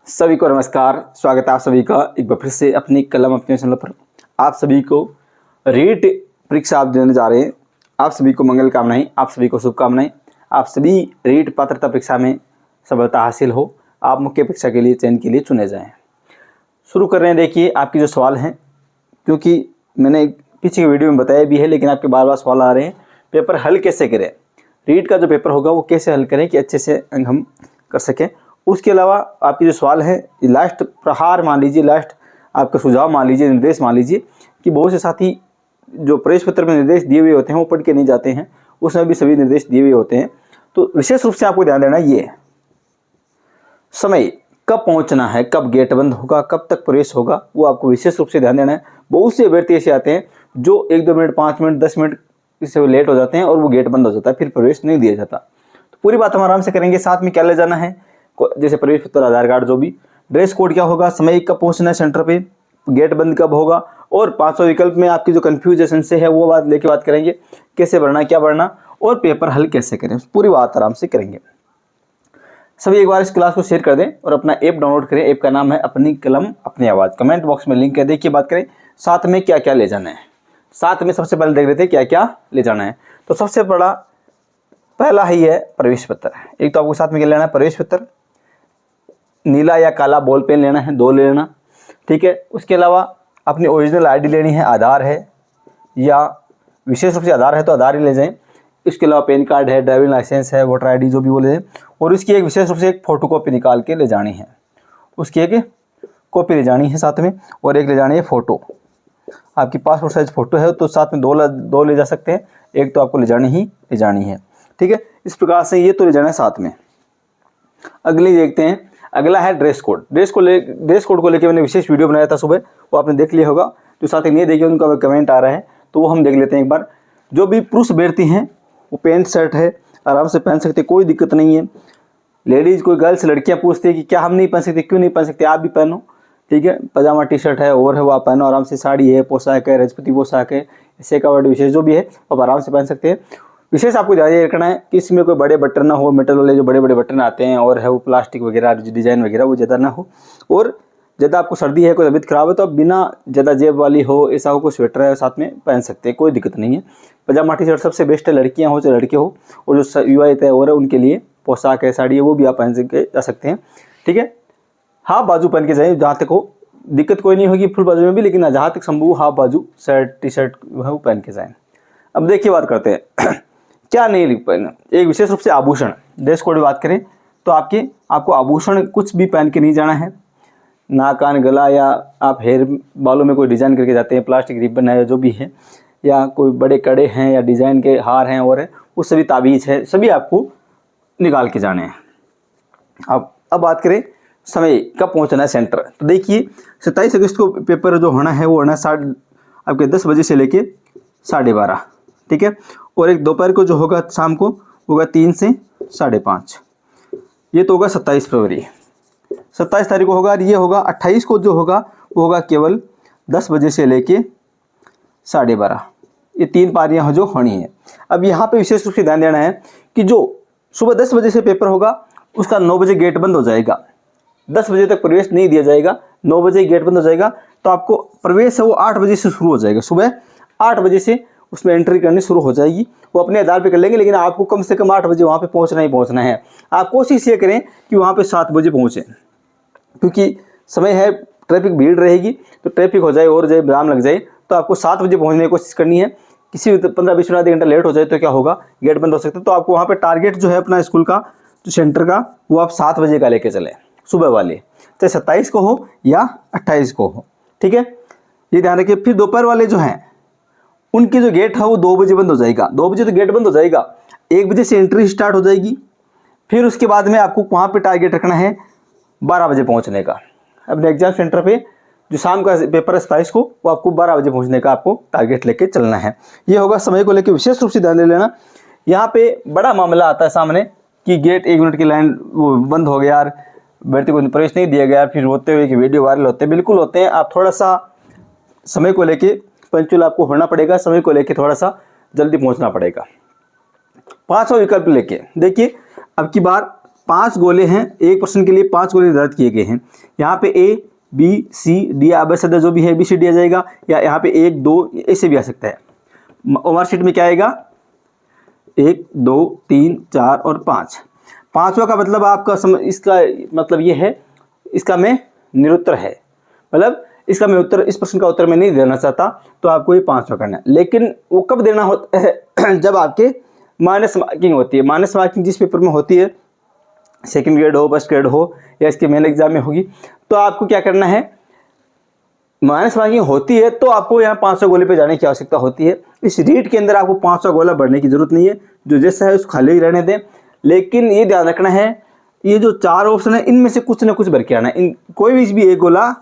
सभी को नमस्कार। स्वागत है आप सभी का एक बार फिर से अपनी कलम अपने चैनल पर। आप सभी को रीट परीक्षा आप देने जा रहे हैं। आप सभी को मंगल कामनाएं, आप सभी को शुभकामनाएं। आप सभी रीट पात्रता परीक्षा में सफलता हासिल हो, आप मुख्य परीक्षा के लिए चयन के लिए चुने जाएं। शुरू कर रहे हैं। देखिए आपके जो सवाल हैं, क्योंकि मैंने पीछे की वीडियो में बताया भी है, लेकिन आपके बार बार सवाल आ रहे हैं पेपर हल कैसे करें, रीट का जो पेपर होगा वो कैसे हल करें कि अच्छे से अंक हम कर सकें। उसके अलावा आपके जो सवाल हैं, लास्ट प्रहार मान लीजिए, लास्ट आपका सुझाव मान लीजिए, निर्देश मान लीजिए कि बहुत से साथी जो प्रवेश पत्र में निर्देश दिए हुए होते हैं वो पढ़ के नहीं जाते हैं, उसमें भी सभी निर्देश दिए हुए होते हैं। तो विशेष रूप से आपको ध्यान देना ये समय कब पहुंचना है, कब गेट बंद होगा, कब तक प्रवेश होगा, वो आपको विशेष रूप से ध्यान देना है। बहुत से अभ्यर्थी ऐसे आते हैं जो 1-2 मिनट, 5 मिनट, 10 मिनट इससे वो लेट हो जाते हैं और वो गेट बंद हो जाता है, फिर प्रवेश नहीं दिया जाता। तो पूरी बात हम आराम से करेंगे। साथ में क्या ले जाना है, जैसे प्रवेश पत्र, आधार कार्ड, जो भी, ड्रेस कोड क्या होगा, समय कब पहुंचना है सेंटर पे, गेट बंद कब होगा, और 500 विकल्प में आपकी जो कन्फ्यूजन से है वो बात करेंगे, कैसे भरना, क्या भरना, और पेपर हल कैसे करें, पूरी बात आराम से करेंगे। सभी एक बार इस क्लास को शेयर कर दें और अपना ऐप डाउनलोड करें। ऐप का नाम है अपनी कलम अपनी आवाज़। कमेंट बॉक्स में लिंक है, देखिए बात करें। साथ में क्या क्या ले जाना है, साथ में सबसे पहले देख लेते हैं क्या क्या ले जाना है। तो सबसे बड़ा पहला ही है प्रवेश पत्र। एक तो आपको साथ में क्या लेना है, प्रवेश पत्र, नीला या काला बॉल पेन लेना है, 2 ले लेना, ठीक है। उसके अलावा अपनी ओरिजिनल आईडी लेनी है, आधार है या विशेष रूप से आधार है तो आधार ही ले जाएं। इसके अलावा पैन कार्ड है, ड्राइविंग लाइसेंस है, वोटर आईडी जो भी वो ले जाएं। और इसकी एक विशेष रूप से एक फ़ोटो कॉपी निकाल के ले जानी है, उसकी एक कॉपी ले जानी है साथ में, और एक ले जानी है फ़ोटो। आपकी पासपोर्ट साइज फ़ोटो है तो साथ में 2 ले जा सकते हैं, एक तो आपको ले जानी है, ठीक है। इस प्रकार से ये तो ले जाना है साथ में। अगली देखते हैं, अगला है ड्रेस कोड। ड्रेस कोड को लेकर मैंने विशेष वीडियो बनाया था सुबह, वो आपने देख लिया होगा। जो साथी नहीं देखे उनका कमेंट आ रहा है तो वो हम देख लेते हैं एक बार। जो भी पुरुष अभ्यर्थी हैं वो पैंट शर्ट है आराम से पहन सकते, कोई दिक्कत नहीं है। लेडीज़ कोई गर्ल्स लड़कियां पूछती है कि क्या हम नहीं पहन सकते, क्यों नहीं पहन सकते, आप भी पहनो, ठीक है। पजामा टी शर्ट है, ओवर है, वो आप पहनो आराम से। साड़ी है, पोशाक है, राजपूती पोशाक है, शेखावट विशेष जो भी है आप आराम से पहन सकते हैं। विशेष आपको ध्यान रखना है कि इसमें कोई बड़े बटन ना हो, मेटल वाले जो बड़े बड़े बटन आते हैं, और है वो प्लास्टिक वगैरह डिज़ाइन वगैरह वो ज़्यादा ना हो। और ज़्यादा आपको सर्दी है, कोई तबीयत खराब है तो आप बिना ज़्यादा जेब वाली हो, ऐसा हो, कोई स्वेटर है साथ में पहन सकते हैं, कोई दिक्कत नहीं है। पजामा टी शर्ट सबसे बेस्ट है, लड़कियाँ हो चाहे लड़के हो। और जो विवाहित है और उनके लिए पोशाक है, साड़ी है, वो भी आप पहन के जा सकते हैं, ठीक है। हाफ बाजू पहन के जाए, जहाँ तक हो, दिक्कत कोई नहीं होगी फुल बाजू में भी, लेकिन जहाँ तक संभव हाफ बाजू शर्ट टी शर्ट है वो पहन के जाएँ। अब देखिए बात करते हैं क्या नहीं लिख पाएंगे। एक विशेष रूप से आभूषण, ड्रेस कोड की बात करें तो आपको आभूषण कुछ भी पहन के नहीं जाना है। नाक, कान, गला, या आप हेयर बालों में कोई डिज़ाइन करके जाते हैं, प्लास्टिक रिबन है जो भी है, या कोई बड़े कड़े हैं या डिज़ाइन के हार हैं, और वो सभी ताबीज़ है, सभी आपको निकाल के जाने हैं। अब बात करें समय कब पहुंचना है सेंटर। तो देखिए 27 अगस्त को पेपर जो होना है वो होना है आपके 10 बजे से लेके 12:30, ठीक है। और एक दोपहर को जो होगा शाम को होगा 3 से 5:30। ये तो होगा 27 फरवरी, 27 तारीख को होगा। और ये होगा 28 को जो होगा वो होगा केवल 10 बजे से लेके 12:30। ये 3 पारियाँ जो होनी है। अब यहाँ पे विशेष रूप से ध्यान देना है कि जो सुबह 10 बजे से पेपर होगा उसका 9 बजे गेट बंद हो जाएगा। 10 बजे तक प्रवेश नहीं दिया जाएगा, 9 बजे गेट बंद हो जाएगा। तो आपको प्रवेश है वो 8 बजे से शुरू हो जाएगा, सुबह 8 बजे से उसमें एंट्री करनी शुरू हो जाएगी। वो अपने आधार पे कर लेंगे, लेकिन आपको कम से कम 8 बजे वहाँ पे पहुँचना ही पहुँचना है। आप कोशिश ये करें कि वहाँ पे 7 बजे पहुँचें, क्योंकि समय है, ट्रैफिक भीड़ रहेगी, तो ट्रैफिक हो जाए और जाए जाम लग जाए, तो आपको 7 बजे पहुँचने की कोशिश करनी है। किसी भी 15-20 मिनट, आधे घंटा लेट हो जाए तो क्या होगा, गेट बंद हो सकता है। तो आपको वहाँ पर टारगेट जो है अपना स्कूल का जो सेंटर का, वो आप 7 बजे का लेके चलें, सुबह वाले, चाहे 27 को हो या 28 को हो, ठीक है। ये ध्यान रखिए। फिर दोपहर वाले जो हैं उनकी जो गेट है वो 2 बजे बंद हो जाएगा। 2 बजे तो गेट बंद हो जाएगा, 1 बजे से एंट्री स्टार्ट हो जाएगी। फिर उसके बाद में आपको वहाँ पे टारगेट रखना है 12 बजे पहुँचने का। अपने एग्जाम सेंटर पे जो शाम का पेपर है 27 को, वो आपको 12 बजे पहुँचने का आपको टारगेट लेके चलना है। ये होगा समय को लेकर विशेष रूप से ध्यान दे लेना। यहाँ पे बड़ा मामला आता है सामने कि गेट 1 मिनट की लाइन वो बंद हो गया यार, अभ्यर्थी को प्रवेश नहीं दिया गया, फिर होते हुए कि वीडियो वायरल होते हैं, बिल्कुल होते हैं। आप थोड़ा सा समय को लेके पंचुअल आपको होना पड़ेगा, समय को लेके थोड़ा सा जल्दी पहुंचना पड़ेगा। 500 विकल्प लेके देखिए, अब की बार 5 गोले हैं, एक प्रश्न के लिए 5 गोले निर्धारित किए गए हैं। यहाँ पे A B C D ABCD जो भी है ABCD आ जाएगा, या यहाँ पे 1 2 ऐसे भी आ सकता है। ओमआर शीट में क्या आएगा 1 2 3 4 और 5। पाँचवा का मतलब आपका इसका मतलब ये है, इसका मैं निरुत्तर है, मतलब इसका मैं उत्तर, इस प्रश्न का उत्तर मैं नहीं देना चाहता, तो आपको ये 5वां करना है। लेकिन वो कब देना होता है जब आपके माइनस मार्किंग होती है। माइनस मार्किंग जिस पेपर में होती है, सेकंड ग्रेड हो, फर्स्ट ग्रेड हो, या इसके मेन एग्जाम में होगी, तो आपको क्या करना है, माइनस मार्किंग होती है तो आपको यहाँ 500 गोले पे जाने की आवश्यकता होती है। इस रीट के अंदर आपको 500 गोला बढ़ने की जरूरत नहीं है, जो जैसा है उसको खाली ही रहने दें। लेकिन ये ध्यान रखना है, ये जो 4 ऑप्शन है इनमें से कुछ ना कुछ भर के आना है। कोई भी एक गोला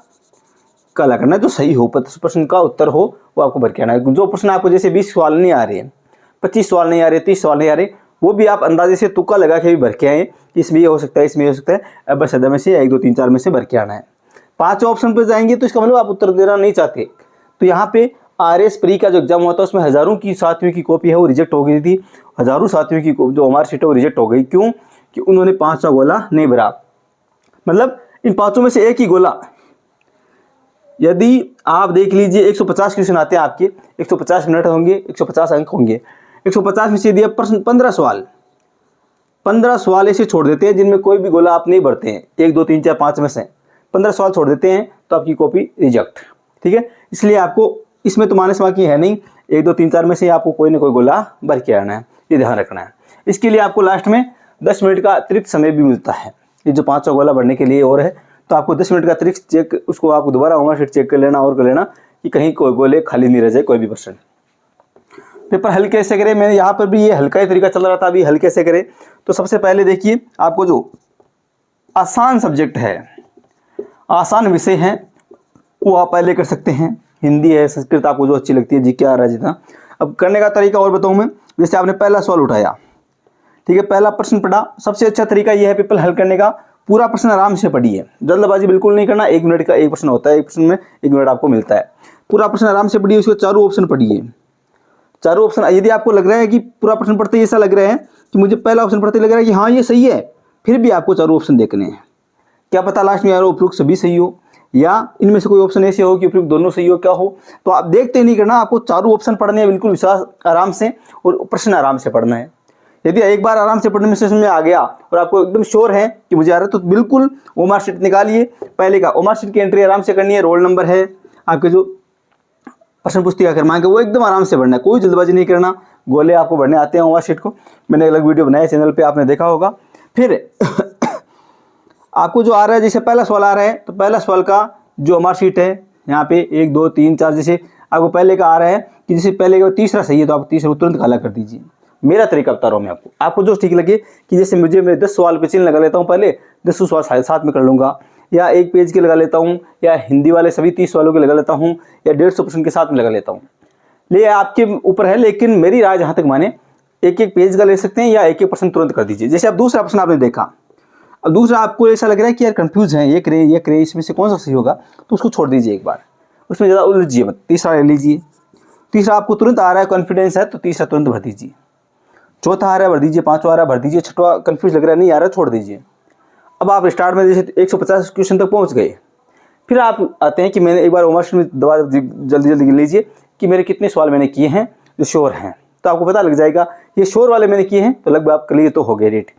काला करना है जो सही हो, प्रश्न का उत्तर हो, वो आपको भर के आना है। जो प्रश्न आपको जैसे 20 सवाल नहीं आ रहे हैं, 25 सवाल नहीं आ रहे, 30 सवाल नहीं आ रहे, वो भी आप अंदाजे से तुक्का लगा के भी भर के आए, इसमें ये हो सकता है, इसमें हो सकता है, अब बस में से 1 2 3 4 में से भर के आना है। 5 ऑप्शन पर जाएंगे तो इसका मतलब आप उत्तर देना नहीं चाहते। तो यहाँ पे RS प्री का जो एग्जाम होता है उसमें हज़ारों की साथियों की कॉपी है वो रिजेक्ट हो गई थी। हज़ारों साथियों की जो ओमआर शीट है वो रिजेक्ट हो गई। क्यों? कि उन्होंने 500 गोला नहीं भरा। मतलब इन 5 में से एक ही गोला, यदि आप देख लीजिए 150 क्वेश्चन आते हैं आपके, 150 मिनट होंगे, 150 अंक होंगे, 150 में से यदि आप प्रश्न 15 सवाल ऐसे छोड़ देते हैं जिनमें कोई भी गोला आप नहीं भरते हैं, 1 2 3 4 5 में से 15 सवाल छोड़ देते हैं, तो आपकी कॉपी रिजेक्ट। ठीक है, इसलिए आपको इसमें तो माइनस मार्किंग है नहीं, 1 2 3 4 में से आपको कोई ना कोई गोला भर के आना है, ये ध्यान रखना है। इसके लिए आपको लास्ट में 10 मिनट का अतिरिक्त समय भी मिलता है। ये जो 500 गोला भरने के लिए और है, तो आपको 10 मिनट का अतिरिक्त चेक, उसको आपको दोबारा ओमआर शीट चेक कर लेना और कर लेना कि कहीं कोई गोले खाली नहीं रह जाए, कोई भी प्रश्न। पेपर हल कैसे करें, मैंने यहाँ पर भी ये हल्का ही तरीका चल रहा था, अभी हल कैसे करें। तो सबसे पहले देखिए, आपको जो आसान सब्जेक्ट है, आसान विषय हैं, वो आप पहले कर सकते हैं। हिंदी है, संस्कृत आपको जो अच्छी लगती है, जीके आ रहा है जितना। अब करने का तरीका और बताऊँ मैं। जैसे आपने पहला सवाल उठाया, ठीक है, पहला प्रश्न पढ़ा, सबसे अच्छा तरीका यह है पेपर हल करने का, पूरा प्रश्न आराम से पढ़िए, जल्दबाजी बिल्कुल नहीं करना। 1 मिनट का एक प्रश्न होता है, एक प्रश्न में 1 मिनट आपको मिलता है। पूरा प्रश्न आराम से पढ़िए, उसके चारों ऑप्शन पढ़िए, चारों ऑप्शन। यदि आपको लग रहा है कि पूरा प्रश्न पढ़ते ही ऐसा लग रहा है कि मुझे पहला ऑप्शन पढ़ते लग रहा है कि हाँ ये सही है, फिर भी आपको चारों ऑप्शन देखने हैं। क्या पता लास्ट में यार उपयुक्त सभी सही हो, या इनमें से कोई ऑप्शन ऐसे हो कि उपयुक्त दोनों सही हो, क्या हो। तो आप देखते नहीं करना, आपको चारों ऑप्शन पढ़ने हैं बिल्कुल विश्वास आराम से, और प्रश्न आराम से पढ़ना है। यदि एक बार आराम से पढ़ने में समझ में आ गया और आपको एकदम श्योर है कि मुझे आ रहा है, तो बिल्कुल ओमआर शीट निकालिए। पहले का ओमआर शीट की एंट्री आराम से करनी है, रोल नंबर है, आपके जो प्रश्न पुस्तिका क्रमांक है वो एकदम आराम से बढ़ना है, कोई जल्दबाजी नहीं करना। गोले आपको बढ़ने आते हैं ओमआर शीट को, मैंने अलग वीडियो बनाया चैनल पे, आपने देखा होगा। फिर आपको जो आ रहा है, जैसे पहला सवाल आ रहा है, तो पहला सवाल का जो ओमआर शीट है यहाँ पे 1 2 3 4, जैसे आपको पहले का आ रहा है कि जैसे पहले का तीसरा सही है, तो आप तीसरा तुरंत काला कर दीजिए। मेरा तरीका बता रहा हूँ मैं आपको जो ठीक लगे, कि जैसे मुझे मैं 10 सवाल पे चिन्ह लगा लेता हूँ, पहले 10 सवाल साथ में कर लूँगा, या 1 पेज के लगा लेता हूँ, या हिंदी वाले सभी 30 सवालों के लगा लेता हूँ, या 150 प्रश्न के साथ में लगा लेता हूँ। ले आपके ऊपर है, लेकिन मेरी राय जहाँ तक माने, 1 पेज का ले सकते हैं, या 1 प्रश्न तुरंत कर दीजिए। जैसे आप दूसरा प्रश्न आपने देखा, अब दूसरा आपको ऐसा लग रहा है कि यार कंफ्यूज है, ये करे इसमें से कौन सा सही होगा, तो उसको छोड़ दीजिए एक बार, उसमें ज़्यादा उलझिए मत। तीसरा ले लीजिए, तीसरा आपको तुरंत आ रहा है, कॉन्फिडेंस है, तो तीसरा तुरंत भर दीजिए। चौथा आ रहा है भर दीजिए, 5वां आ रहा है भर दीजिए, 6वां कंफ्यूज लग रहा है नहीं आ रहा है, छोड़ दीजिए। अब आप स्टार्ट में जैसे 150 क्वेश्चन तक पहुंच गए, फिर आप आते हैं कि मैंने एक बार ओमआर शीट में दबा जल्दी गिन लीजिए कि मेरे कितने सवाल मैंने किए हैं जो श्योर हैं, तो आपको पता लग जाएगा ये श्योर वाले मैंने किए हैं, तो लगभग आप क्लियर तो हो गए रेट।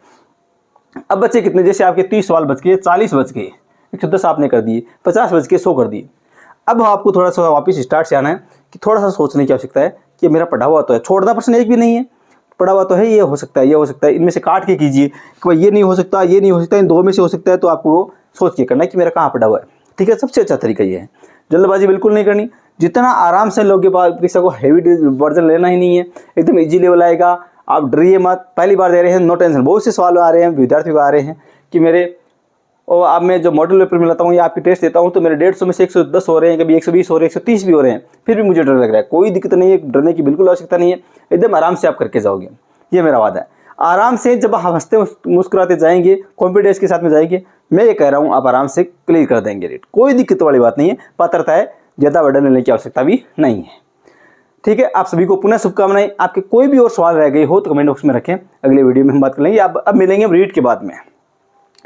अब बच्चे कितने, जैसे आपके 30 सवाल बच गए, 40 बच गए, 110 आपने कर दिए, 50 बच गए, 100 कर दिए। अब आपको थोड़ा सा वापस स्टार्ट से आना है कि थोड़ा सा सोचने की आवश्यकता है कि मेरा पढ़ा हुआ तो है, छोड़ना प्रश्न एक भी नहीं है, पढ़ा हुआ तो है, ये हो सकता है, ये हो सकता है, इनमें से काट के कीजिए कि भाई ये नहीं हो सकता, ये नहीं हो सकता, इन 2 में से हो सकता है, तो आपको सोच के करना है कि मेरा कहाँ पढ़ा हुआ है। ठीक है, सबसे अच्छा तरीका ये है, जल्दबाजी बिल्कुल नहीं करनी। जितना आराम से लोगे परीक्षा को, हैवी वर्जन लेना ही नहीं है, एकदम ईजी लेवल आएगा। आप डरिए मत, पहली बार दे रहे हैं, नो टेंशन। बहुत से सवाल आ रहे हैं, विद्यार्थियों को आ रहे हैं कि मेरे, और अब मैं जो मॉडल पेपर मिलाता हूँ या आपकी टेस्ट देता हूँ, तो मेरे 150 में से 110 हो रहे हैं, कभी 120 हो रहे हैं, 130 भी हो रहे हैं, फिर भी मुझे डर लग रहा है। कोई दिक्कत नहीं है, डरने की बिल्कुल आवश्यकता नहीं है, एकदम आराम से आप करके जाओगे, ये मेरा वादा है। आराम से जब आप हंसते मुस्कुराते जाएंगे, कॉन्फिडेंस के साथ में जाएंगे, मैं ये कह रहा हूँ आप आराम से क्लियर कर देंगे रेट, कोई दिक्कत वाली बात नहीं है। पात्रता है, ज़्यादा बर्डन लेने की आवश्यकता भी नहीं है। ठीक है, आप सभी को पुनः शुभकामनाएं। आपके कोई भी और सवाल रह गए हो तो कमेंट बॉक्स में रखें, अगले वीडियो में हम बात कर लेंगे। अब मिलेंगे हम रीट के बाद में।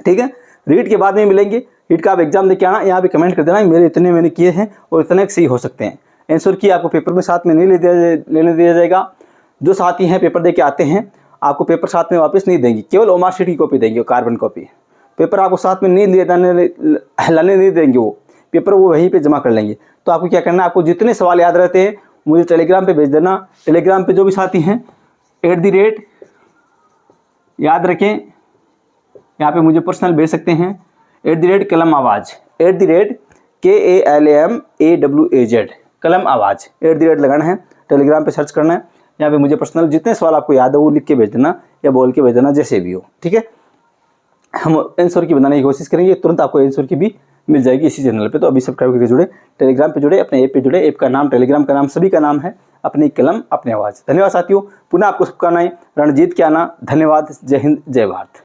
ठीक है, रीट के बाद में मिलेंगे। रीट का आप एग्जाम देके आना, यहाँ पे कमेंट कर देना मेरे इतने मैंने किए हैं और इतने सही हो सकते हैं। आंसर की आपको पेपर में साथ में नहीं लेने दिया जाएगा। जो साथी हैं पेपर दे के आते हैं आपको पेपर साथ में वापस नहीं देंगे, केवल मार्कशीट की कॉपी देंगे, कार्बन कॉपी। पेपर आपको साथ में नहीं लाने नहीं देंगे, वो पेपर वो वहीं पे जमा कर लेंगे। तो आपको क्या करना है, आपको जितने सवाल याद रहते हैं मुझे टेलीग्राम पे भेज देना। टेलीग्राम पे जो भी साथी हैं @ याद रखें, यहाँ पे मुझे पर्सनल भेज सकते हैं, @ कलम आवाज़, @KALAMAWAZ कलम आवाज़, @ लगाना है। टेलीग्राम पे सर्च करना है, यहाँ पे मुझे पर्सनल जितने सवाल आपको याद है वो लिख के भेज देना या बोल के भेज देना, जैसे भी हो, ठीक है। हम आंसर की बनाने की कोशिश करेंगे, तुरंत आपको आंसर की भी मिल जाएगी इसी चैनल पे। तो अभी सब्सक्राइब करके जुड़े, टेलीग्राम पे जुड़े, अपने ऐप पे जुड़े। ऐप का नाम, टेलीग्राम का नाम, सभी का नाम है अपनी कलम अपनी आवाज़। धन्यवाद साथियों, पुनः आपको शुभकामनाएं। रणजीत के आना, धन्यवाद। जय हिंद, जय भारत।